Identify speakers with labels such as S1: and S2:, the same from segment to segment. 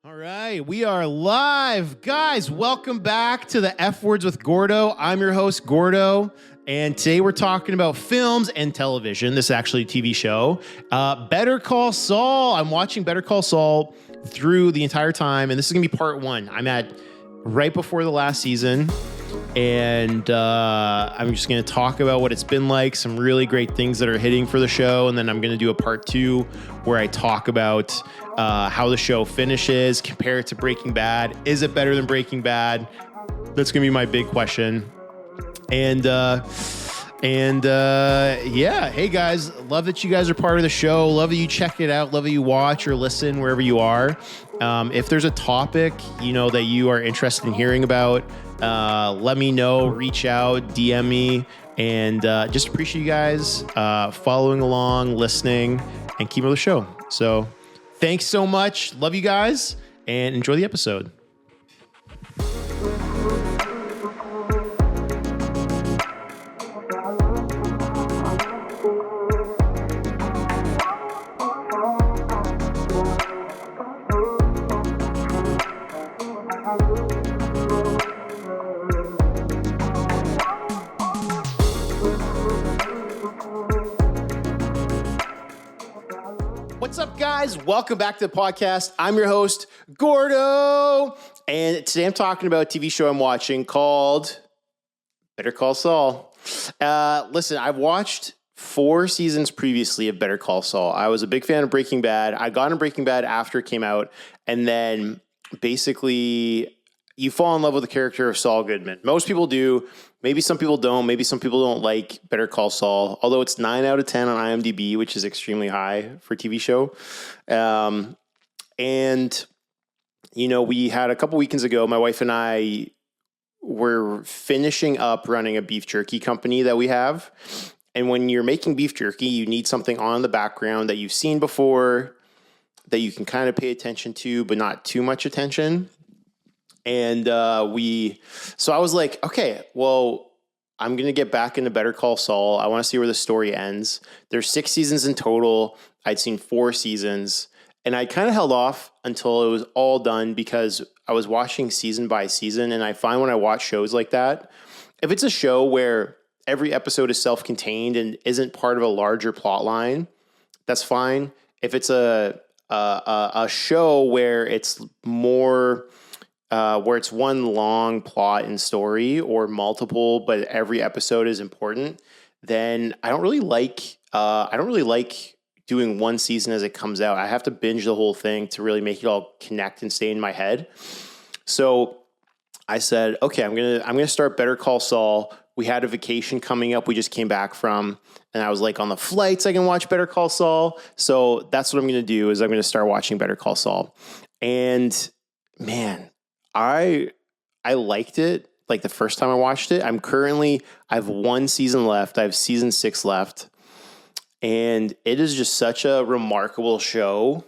S1: All right, we are live. Guys, welcome back to the F Words with Gordo. I'm your host, Gordo, and today we're talking about films and television. This is actually a TV show. Better Call Saul. I'm watching Better Call Saul through the entire time, and this is going to be part one. I'm at right before the last season, and I'm just going to talk about what it's been like, some really great things that are hitting for the show, and then I'm going to do a part two where I talk about how the show finishes, compare it to Breaking Bad. Is it better than Breaking Bad? That's going to be my big question. And yeah, hey guys, love that you guys are part of the show. Love that you check it out. Love that you watch or listen wherever you are. If there's a topic, that you are interested in hearing about, let me know, reach out, DM me, and just appreciate you guys following along, listening, and keeping up the show. So thanks so much. Love you guys and enjoy the episode. What's up, guys? Welcome back to the podcast. I'm your host, Gordo, and today I'm talking about a TV show I'm watching called Better Call Saul. Listen, I've watched 4 seasons previously of Better Call Saul. I was a big fan of Breaking Bad. I got into Breaking Bad after it came out, and then basically you fall in love with the character of Saul Goodman. Most people do. Maybe some people don't. Maybe some people don't like Better Call Saul, although it's 9 out of 10 on IMDb, which is extremely high for a TV show. And, we had a couple weekends ago, my wife and I were finishing up running a beef jerky company that we have. And when you're making beef jerky, you need something on the background that you've seen before, that you can kind of pay attention to, but not too much attention. And so I was like, okay, well, I'm going to get back into Better Call Saul. I want to see where the story ends. There's 6 seasons in total. I'd seen 4 seasons, and I kind of held off until it was all done because I was watching season by season. And I find when I watch shows like that, if it's a show where every episode is self-contained and isn't part of a larger plot line, that's fine. If it's a show where it's more where it's one long plot and story or multiple, but every episode is important, then I don't really like doing one season as it comes out. I have to binge the whole thing to really make it all connect and stay in my head. So I said, okay, I'm gonna start Better Call Saul. We had a vacation coming up. We just came back from, and I was like, on the flights, I can watch Better Call Saul. So that's what I'm going to do is I'm going to start watching Better Call Saul. And man, I liked it like the first time I watched it. I have 1 season left. I have season 6 left. And it is just such a remarkable show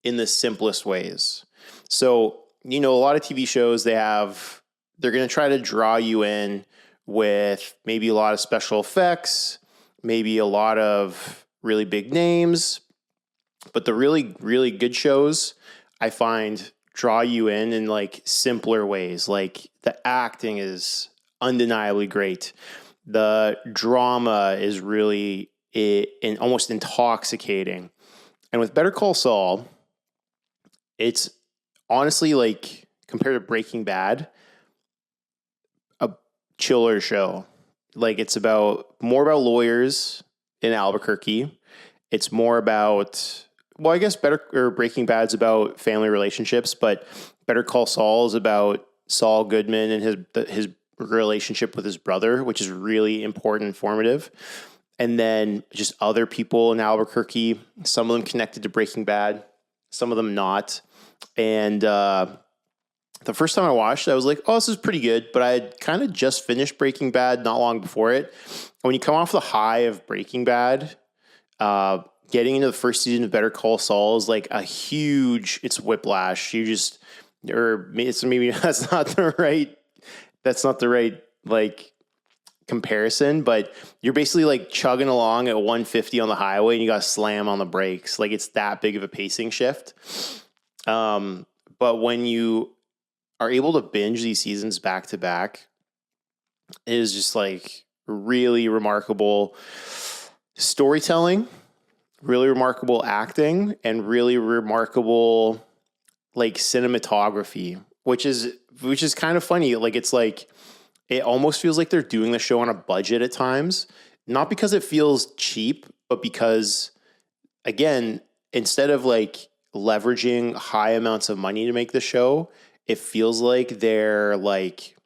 S1: in the simplest ways. So, a lot of TV shows, they're going to try to draw you in with maybe a lot of special effects, maybe a lot of really big names. But the really, really good shows, I find, draw you in like simpler ways. Like the acting is undeniably great. The drama is really almost intoxicating. And with Better Call Saul, it's honestly, like, compared to Breaking Bad, a chiller show. Like, it's more about lawyers in Albuquerque. It's more about, well, I guess Breaking Bad's about family relationships, but Better Call Saul is about Saul Goodman and his relationship with his brother, which is really important and formative. And then just other people in Albuquerque, some of them connected to Breaking Bad, some of them not. And the first time I watched it, I was like, oh, this is pretty good. But I had kind of just finished Breaking Bad not long before it. And when you come off the high of Breaking Bad, getting into the first season of Better Call Saul is like it's whiplash. It's maybe that's not the right like comparison, but you're basically like chugging along at 150 on the highway and you got to slam on the brakes. Like, it's that big of a pacing shift. but when you are able to binge these seasons back to back, it is just like really remarkable storytelling, really remarkable acting, and really remarkable like cinematography, which is kind of funny. Like it's like it almost feels like they're doing the show on a budget at times, not because it feels cheap, but because again, instead of like leveraging high amounts of money to make the show, it feels like they're like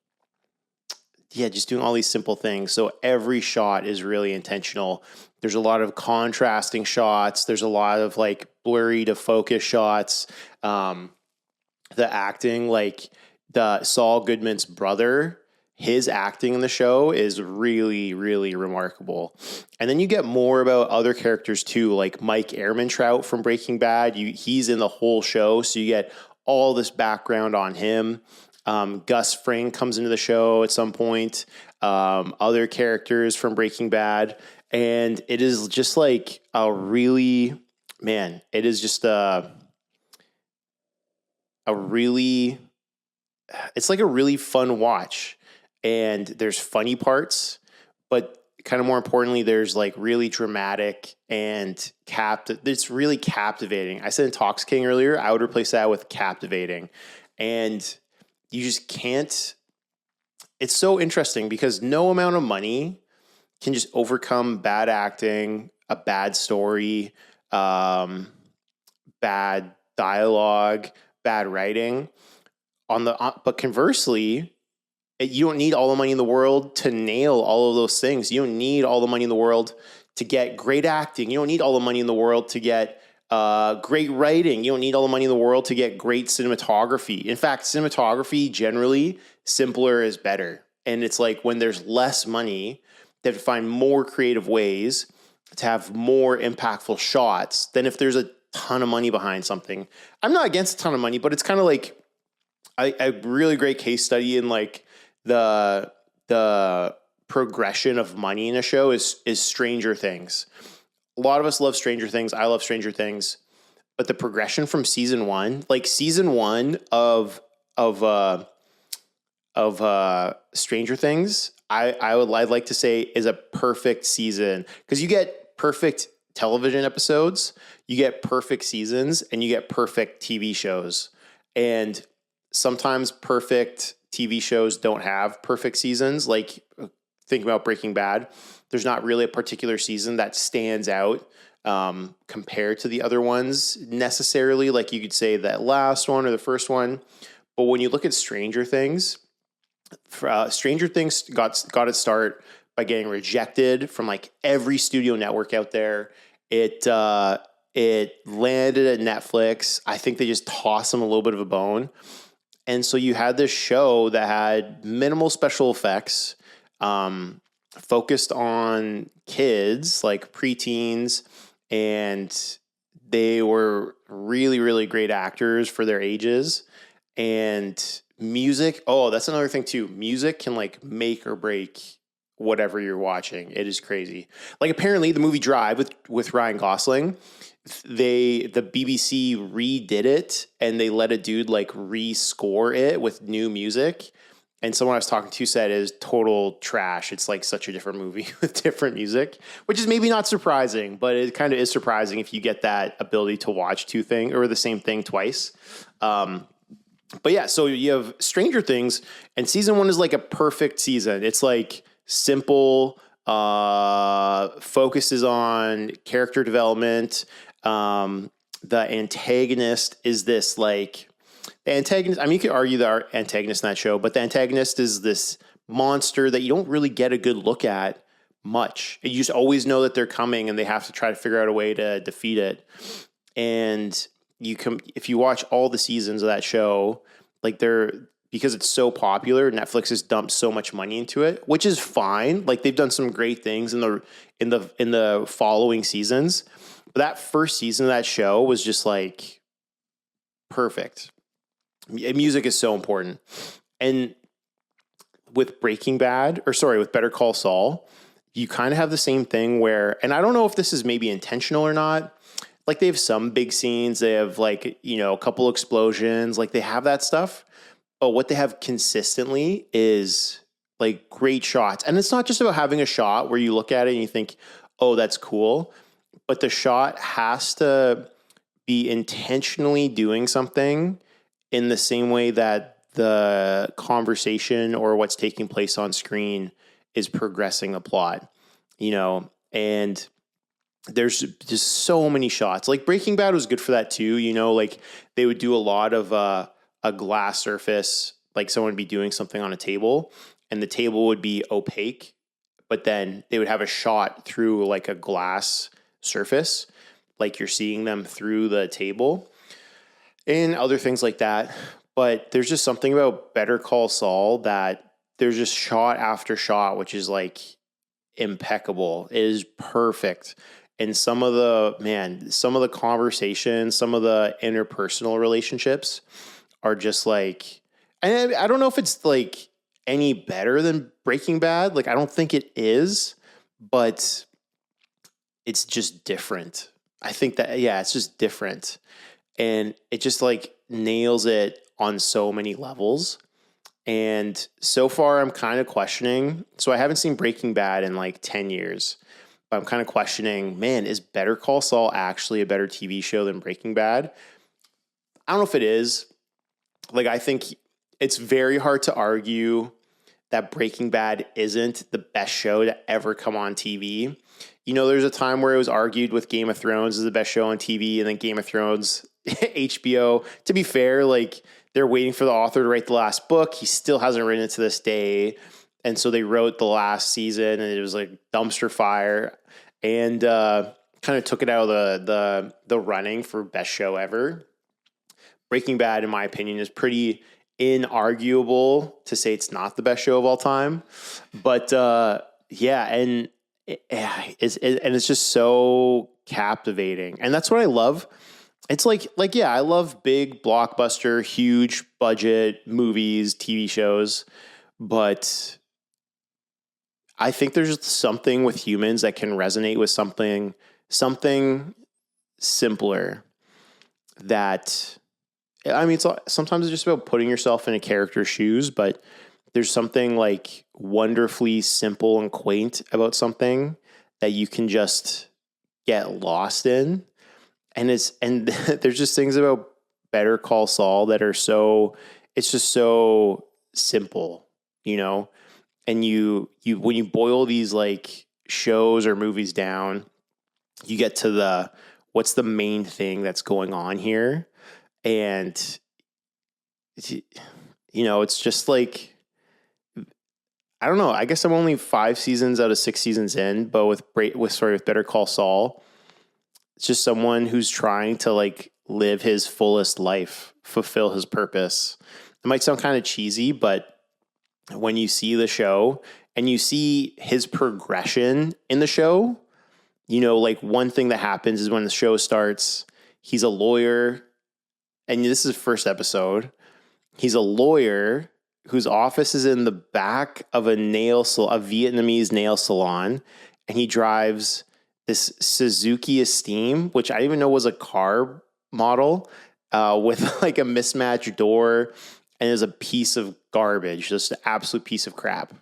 S1: just doing all these simple things. So every shot is really intentional. There's a lot of contrasting shots. There's a lot of like blurry to focus shots. The acting, like the Saul Goodman's brother, his acting in the show is really, really remarkable. And then you get more about other characters too, like Mike Ehrmantraut from Breaking Bad. He's in the whole show, so you get all this background on him. Gus Fring comes into the show at some point. Other characters from Breaking Bad, and it is just like a really, man, it is just it's like a really fun watch. And there's funny parts, but kind of more importantly, there's like really dramatic and it's really captivating. I said intoxicating earlier. I would replace that with captivating. And you just can't, it's so interesting because no amount of money can just overcome bad acting, a bad story, bad dialogue, bad writing. But conversely, you don't need all the money in the world to nail all of those things. You don't need all the money in the world to get great acting. You don't need all the money in the world to get great writing. You don't need all the money in the world to get great cinematography. In fact, cinematography generally, simpler is better. And it's like when there's less money, they have to find more creative ways to have more impactful shots than if there's a ton of money behind something. I'm not against a ton of money, but it's kind of like a really great case study in like the progression of money in a show is Stranger Things. A lot of us love Stranger Things. I love Stranger Things, but the progression from season one of Stranger Things, I'd like to say is a perfect season because you get perfect television episodes, you get perfect seasons, and you get perfect TV shows. And sometimes perfect TV shows don't have perfect seasons. Like think about Breaking Bad. There's not really a particular season that stands out compared to the other ones necessarily. Like you could say that last one or the first one. But when you look at Stranger Things, Stranger Things got its start by getting rejected from like every studio network out there. It landed at Netflix. I think they just tossed them a little bit of a bone. And so you had this show that had minimal special effects, focused on kids, like preteens, and they were really, really great actors for their ages. And music, that's another thing too. Music can like make or break whatever you're watching. It is crazy. Like apparently the movie Drive with Ryan Gosling, the BBC redid it and they let a dude like rescore it with new music. And someone I was talking to said it is total trash. It's like such a different movie with different music, which is maybe not surprising, but it kind of is surprising if you get that ability to watch two things or the same thing twice. But yeah, so you have Stranger Things and season one is like a perfect season. It's like simple, focuses on character development. The antagonist is this like the antagonist. I mean, you could argue the antagonist in that show, but the antagonist is this monster that you don't really get a good look at much. You just always know that they're coming and they have to try to figure out a way to defeat it. And if you watch all the seasons of that show, like because it's so popular, Netflix has dumped so much money into it, which is fine. Like they've done some great things in the following seasons. But that first season of that show was just like perfect. Music is so important. And with with Better Call Saul, you kind of have the same thing where, and I don't know if this is maybe intentional or not. like they have some big scenes. They have like, a couple explosions, like they have that stuff. But what they have consistently is like great shots. And it's not just about having a shot where you look at it and you think, oh, that's cool. But the shot has to be intentionally doing something in the same way that the conversation or what's taking place on screen is progressing the plot, and there's just so many shots. Like Breaking Bad was good for that too. Like they would do a lot of a glass surface, like someone would be doing something on a table and the table would be opaque, but then they would have a shot through like a glass surface, like you're seeing them through the table and other things like that. But there's just something about Better Call Saul that there's just shot after shot, which is like impeccable. It is perfect. And some of the conversations, some of the interpersonal relationships are just like, and I don't know if it's like any better than Breaking Bad. Like, I don't think it is, but it's just different. I think that, it's just different. And it just like nails it on so many levels. And so far I'm kind of questioning. So I haven't seen Breaking Bad in like 10 years, but I'm kind of questioning, man, is Better Call Saul actually a better TV show than Breaking Bad? I don't know if it is. Like, I think it's very hard to argue that Breaking Bad isn't the best show to ever come on TV. There's a time where it was argued with Game of Thrones is the best show on TV, and then Game of Thrones, HBO. To be fair, like they're waiting for the author to write the last book. He still hasn't written it to this day. And so they wrote the last season and it was like dumpster fire and kind of took it out of the running for best show ever. Breaking Bad, in my opinion, is pretty inarguable to say it's not the best show of all time. But and it's just so captivating. And that's what I love. It's like, I love big blockbuster, huge budget movies, TV shows, but I think there's something with humans that can resonate with something simpler that, sometimes it's just about putting yourself in a character's shoes, but there's something like wonderfully simple and quaint about something that you can just get lost in. And there's just things about Better Call Saul that are it's just so simple, and you when you boil these like shows or movies down, you get to what's the main thing that's going on here. And, it's just like, I don't know. I guess I'm only 5 seasons out of 6 seasons in, but with Better Call Saul, it's just someone who's trying to like live his fullest life, fulfill his purpose. It might sound kind of cheesy, but when you see the show and you see his progression in the show, like one thing that happens is when the show starts, he's a lawyer. And this is the first episode. He's a lawyer whose office is in the back of a Vietnamese nail salon. And he drives this Suzuki Esteem, which I didn't even know was a car model, with like a mismatched door, and is a piece of garbage, just an absolute piece of crap.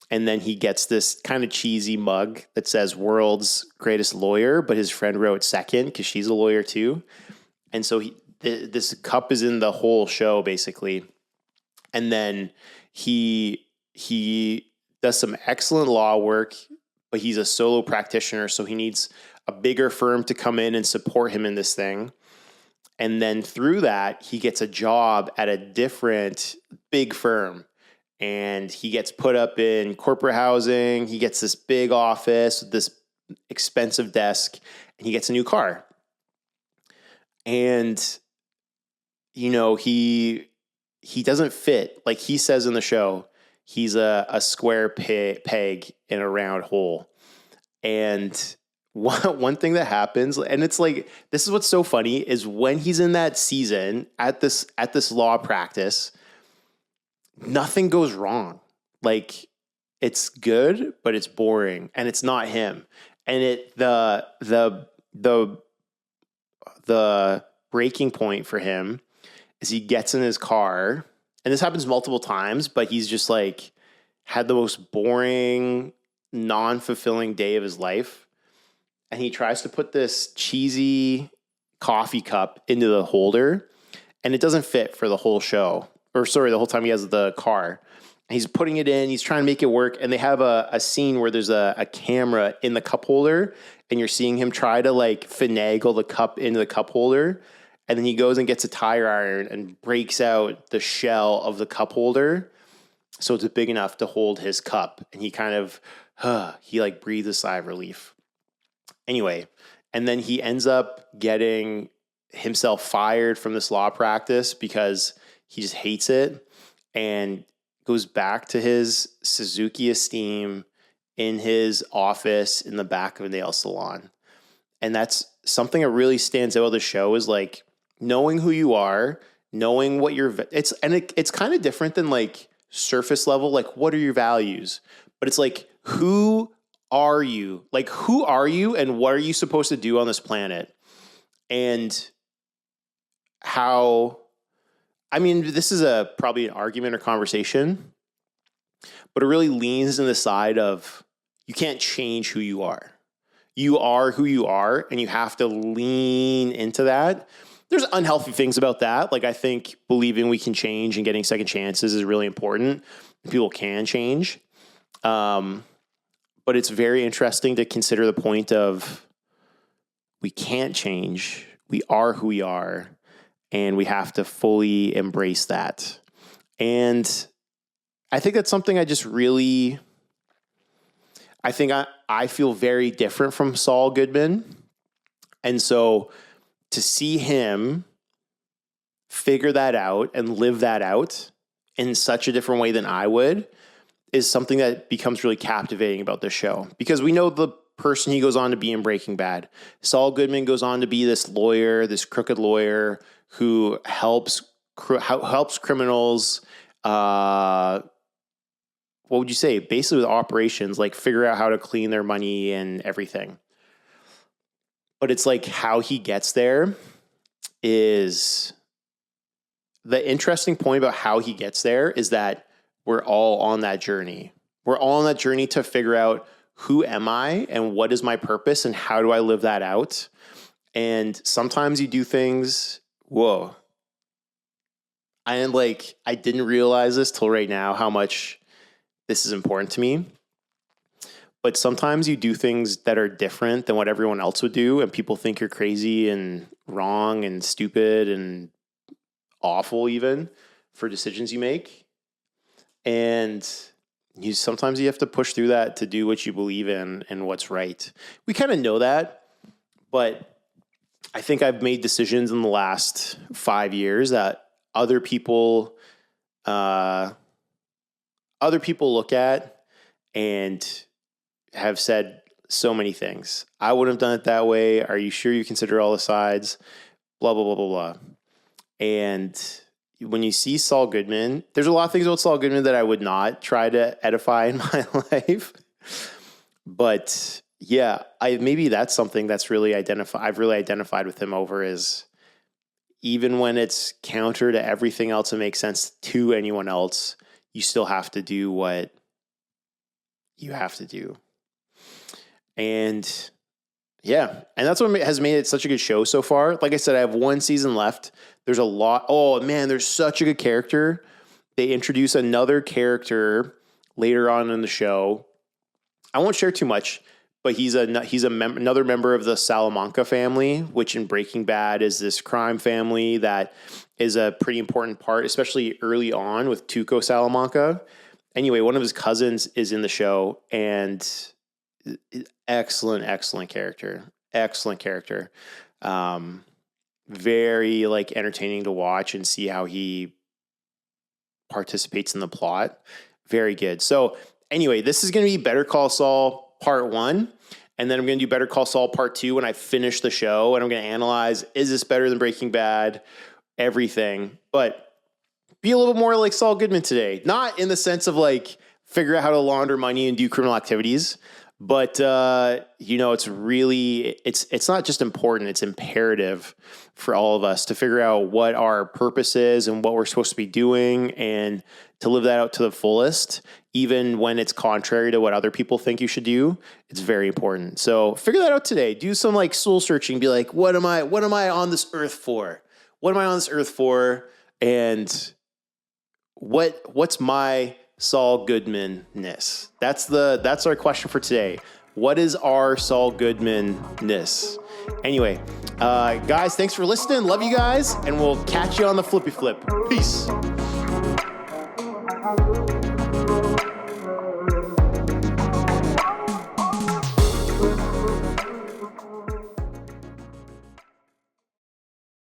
S1: And then he gets this kind of cheesy mug that says world's greatest lawyer, but his friend wrote second because she's a lawyer too. And so this cup is in the whole show basically. And then he does some excellent law work, but he's a solo practitioner. So he needs a bigger firm to come in and support him in this thing. And then through that, he gets a job at a different big firm. And he gets put up in corporate housing. He gets this big office with this expensive desk, and he gets a new car. And, he doesn't fit. Like he says in the show, he's a square peg in a round hole. And one thing that happens, and it's like, this is what's so funny, is when he's in that season at this law practice, nothing goes wrong. Like it's good, but it's boring and it's not him. And the the breaking point for him is he gets in his car, and this happens multiple times, but he's just like had the most boring, non-fulfilling day of his life. And he tries to put this cheesy coffee cup into the holder, and it doesn't fit for the whole show. Or sorry, the whole time he has the car. And he's putting it in, he's trying to make it work, and they have a scene where there's a camera in the cup holder, and you're seeing him try to like finagle the cup into the cup holder. And then he goes and gets a tire iron and breaks out the shell of the cup holder so it's big enough to hold his cup. And he kind of, he like breathes a sigh of relief. Anyway, and then he ends up getting himself fired from this law practice because he just hates it and goes back to his Suzuki Esteem in his office in the back of a nail salon. And that's something that really stands out of the show is like knowing who you are, knowing what it's kind of different than like surface level, like what are your values? But it's like, who are you? Like, who are you and what are you supposed to do on this planet? And how, I mean, this is probably an argument or conversation, but it really leans in the side of you can't change who you are. You are who you are, and you have to lean into that. There's unhealthy things about that. Like, I think believing we can change and getting second chances is really important. People can change. But it's very interesting to consider the point of we can't change. We are who we are, and we have to fully embrace that. And I think that's something I just really, I think I feel very different from Saul Goodman. And so to see him figure that out and live that out in such a different way than I would is something that becomes really captivating about this show. Because we know the person he goes on to be in Breaking Bad. Saul Goodman goes on to be this lawyer, this crooked lawyer who helps criminals, what would you say? Basically with operations, like figure out how to clean their money and everything. But it's like how he gets there is the interesting point about how he gets there is that we're all on that journey. We're all on that journey to figure out who am I and what is my purpose and how do I live that out? And sometimes you do things, whoa. I didn't realize this till right now, how much this is important to me. But sometimes you do things that are different than what everyone else would do, and people think you're crazy and wrong and stupid and awful even for decisions you make. And sometimes you have to push through that to do what you believe in and what's right. We kind of know that, but I think I've made decisions in the last 5 years that other people look at and have said so many things. I wouldn't have done it that way. Are you sure you consider all the sides? Blah, blah, blah, blah, blah. And when you see Saul Goodman, there's a lot of things about Saul Goodman that I would not try to edify in my life. But yeah, maybe that's something that's really I've really identified with him over is even when it's counter to everything else and makes sense to anyone else, you still have to do what you have to do. And yeah, and that's what has made it such a good show so far. Like I said, I have one season left. There's a lot. Oh man, there's such a good character. They introduce another character later on in the show. I won't share too much, but he's another member of the Salamanca family, which in Breaking Bad is this crime family that is a pretty important part, especially early on with Tuco Salamanca. Anyway, one of his cousins is in the show, and excellent character. Very like entertaining to watch and see how he participates in the plot. Very good. So anyway, this is going to be Better Call Saul Part 1. And then I'm going to do Better Call Saul Part 2 when I finish the show. And I'm going to analyze, is this better than Breaking Bad? Everything. But be a little more like Saul Goodman today. Not in the sense of like figure out how to launder money and do criminal activities, But it's really it's not just important, it's imperative for all of us to figure out what our purpose is and what we're supposed to be doing, and to live that out to the fullest, even when it's contrary to what other people think you should do. It's very important. So figure that out today. Do some like soul searching. Be like, what am I on this earth for? What am I on this earth for? And what's my Saul Goodman-ness? That's our question for today. What is our Saul Goodman-ness? Anyway, guys, thanks for listening. Love you guys, and we'll catch you on the flippy flip. Peace.